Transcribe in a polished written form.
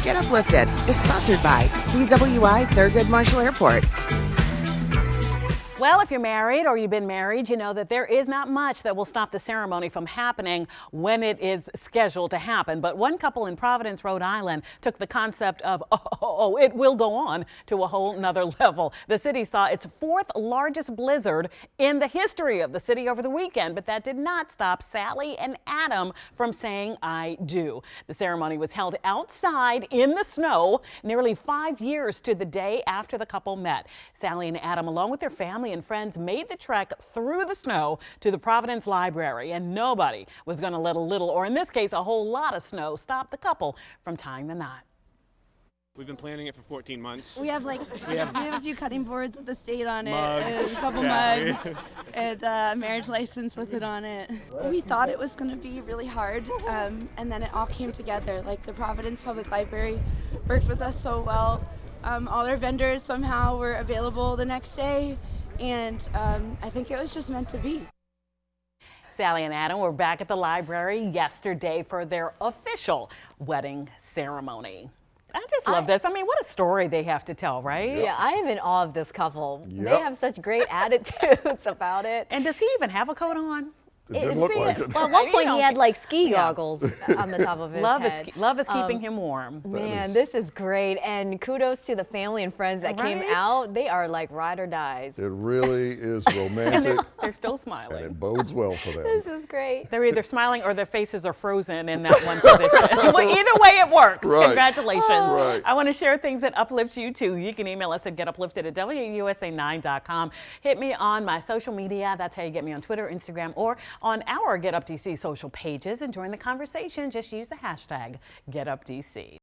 Get Uplifted is sponsored by PWI Thurgood Marshall Airport. Well, if you're married or you've been married, you know that there is not much that will stop the ceremony from happening when it is scheduled to happen. But one couple in Providence, Rhode Island, took the concept of, it will go on to a whole nother level. The city saw its fourth largest blizzard in the history of the city over the weekend, but that did not stop Sally and Adam from saying, I do. The ceremony was held outside in the snow nearly 5 years to the day after the couple met. Sally and Adam, along with their family and friends, made the trek through the snow to the Providence Library, and nobody was going to let a little, or in this case a whole lot of snow, stop the couple from tying the knot. We've been planning it for 14 months. We have a few cutting boards with the state on it, mugs. and a couple mugs, and a marriage license with it on it. We thought it was going to be really hard, and then it all came together. Like the Providence Public Library worked with us so well. All our vendors somehow were available the next day, and I think it was just meant to be. Sally and Adam were back at the library yesterday for their official wedding ceremony. I just love this. I mean, what a story they have to tell, right? Yeah, I am in awe of this couple. Yep. They have such great attitudes about it. And does he even have a coat on? It didn't look like it. Well, at one point he had like ski goggles on the top of his head. Love is keeping him warm. Man, this is great. And kudos to the family and friends that came out. They are like ride or dies. It really is romantic. And they're still smiling. And it bodes well for them. This is great. They're either smiling or their faces are frozen in that one position. Well, either way it works. Right. Congratulations. Right. I want to share things that uplift you too. You can email us at getuplifted@wusa9.com. Hit me on my social media. That's how you get me on Twitter, Instagram, or on our Get Up DC social pages. And join the conversation. Just use the hashtag GetUpDC.